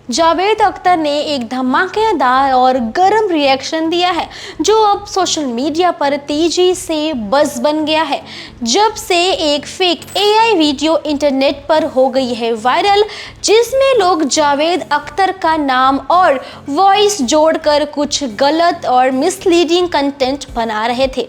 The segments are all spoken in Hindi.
जावेद अख्तर ने एक धमाकेदार और गर्म रिएक्शन दिया है जो अब सोशल मीडिया पर तेजी से बज़ बन गया है। जब से एक फेक एआई वीडियो इंटरनेट पर हो गई है वायरल, जिसमें लोग जावेद अख्तर का नाम और वॉइस जोड़कर कुछ गलत और मिसलीडिंग कंटेंट बना रहे थे,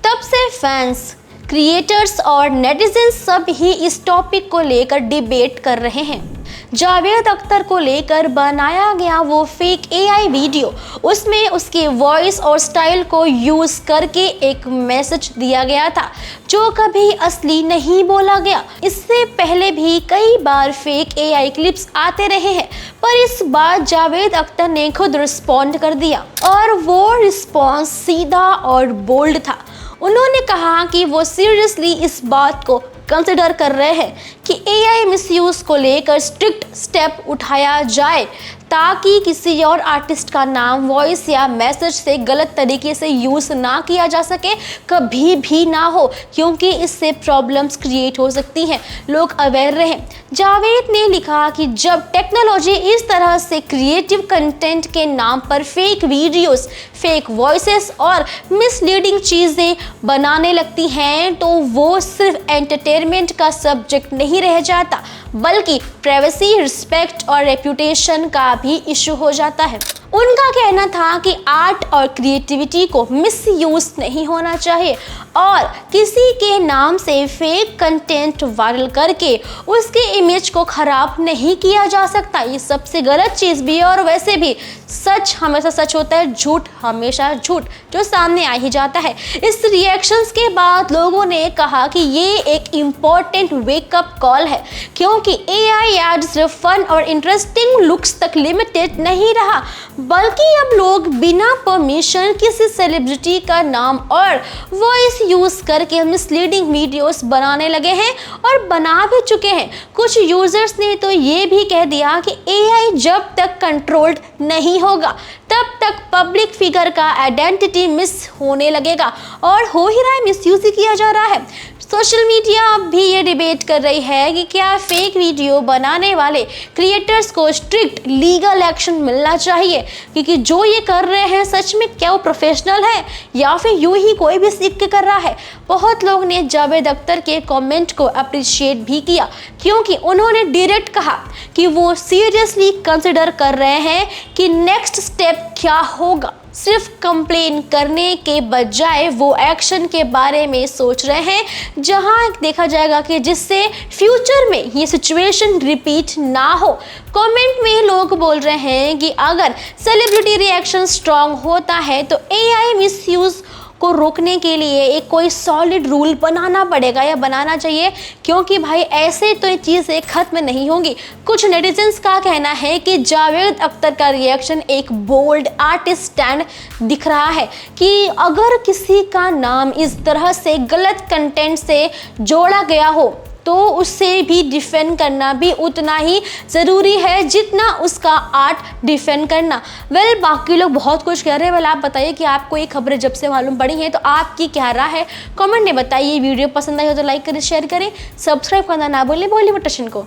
तब से फैंस, क्रिएटर्स और नेटिजन्स सब ही इस टॉपिक को लेकर डिबेट कर रहे हैं। जावेद अख्तर को लेकर बनाया गया वो फेक एआई वीडियो, उसमें उसके वॉइस और स्टाइल को यूज़ करके एक मैसेज दिया गया था जो कभी असली नहीं बोला गया। इससे पहले भी कई बार फेक एआई क्लिप्स आते रहे हैं, पर इस बार जावेद अख्तर ने खुद रिस्पॉन्ड कर दिया और वो रिस्पॉन्स सीधा और बोल्ड था। उन्होंने कहा कि वो सीरियसली इस बात को कंसिडर कर रहे हैं कि एआई मिसयूज़ को लेकर स्ट्रिक्ट स्टेप उठाया जाए ताकि किसी और आर्टिस्ट का नाम, वॉइस या मैसेज से गलत तरीके से यूज़ ना किया जा सके, कभी भी ना हो, क्योंकि इससे प्रॉब्लम्स क्रिएट हो सकती हैं। लोग अवेयर रहें। जावेद ने लिखा कि जब टेक्नोलॉजी इस तरह से क्रिएटिव कंटेंट के नाम पर फेक वीडियोस, फेक वॉइसेस और मिसलीडिंग चीज़ें बनाने लगती हैं तो वो सिर्फ एंटरटेनमेंट का सब्जेक्ट नहीं रह जाता, बल्कि प्राइवेसी, रिस्पेक्ट और रेपुटेशन का भी इशू हो जाता है। उनका कहना था कि आर्ट और क्रिएटिविटी को मिसयूज नहीं होना चाहिए और किसी के नाम से फेक कंटेंट वायरल करके उसके इमेज को ख़राब नहीं किया जा सकता। ये सबसे गलत चीज़ भी है और वैसे भी सच हमेशा सच होता है, झूठ हमेशा झूठ जो सामने आ ही जाता है। इस रिएक्शंस के बाद लोगों ने कहा कि ये एक इम्पॉर्टेंट वेकअप कॉल है, क्योंकि एआई आज सिर्फ फन और इंटरेस्टिंग लुक्स तक लिमिटेड नहीं रहा, बल्कि अब लोग बिना परमिशन किसी सेलिब्रिटी का नाम और वॉइस यूज़ करके मिसलीडिंग वीडियोस बनाने लगे हैं और बना भी चुके हैं। कुछ यूजर्स ने तो ये भी कह दिया कि एआई जब तक कंट्रोल्ड नहीं होगा तब तक पब्लिक फिगर का आइडेंटिटी मिस होने लगेगा, और हो ही रहा है, मिसयूज ही किया जा रहा है। सोशल मीडिया अब भी ये डिबेट कर रही है कि क्या फेक वीडियो बनाने वाले क्रिएटर्स को स्ट्रिक्ट लीगल एक्शन मिलना चाहिए, क्योंकि जो ये कर रहे हैं सच में क्या वो प्रोफेशनल है या फिर यूं ही कोई भी सीख के कर रहा है। बहुत लोग ने जावेद अख्तर के कमेंट को अप्रिशिएट भी किया, क्योंकि उन्होंने डायरेक्ट कहा कि वो सीरियसली कंसिडर कर रहे हैं कि नेक्स्ट स्टेप क्या होगा। सिर्फ कंप्लेन करने के बजाय वो एक्शन के बारे में सोच रहे हैं, जहां देखा जाएगा कि जिससे फ्यूचर में ये सिचुएशन रिपीट ना हो। कमेंट में लोग बोल रहे हैं कि अगर सेलिब्रिटी रिएक्शन स्ट्रांग होता है तो एआई मिसयूज को रोकने के लिए एक कोई सॉलिड रूल बनाना पड़ेगा या बनाना चाहिए, क्योंकि भाई ऐसे तो ये चीज़ें खत्म नहीं होंगी। कुछ नेटिजन्स का कहना है कि जावेद अख्तर का रिएक्शन एक बोल्ड आर्टिस्ट स्टैंड दिख रहा है कि अगर किसी का नाम इस तरह से गलत कंटेंट से जोड़ा गया हो तो उससे भी डिफेंड करना भी उतना ही ज़रूरी है जितना उसका आर्ट डिफेंड करना। बाकी लोग बहुत कुछ कह रहे हैं। आप बताइए कि आपको ये खबरें जब से मालूम पड़ी हैं तो आपकी क्या राय है, कमेंट में बताइए। वीडियो पसंद आई हो तो लाइक करें, शेयर करें, सब्सक्राइब करना ना भूलें बॉलीवुड टशन को।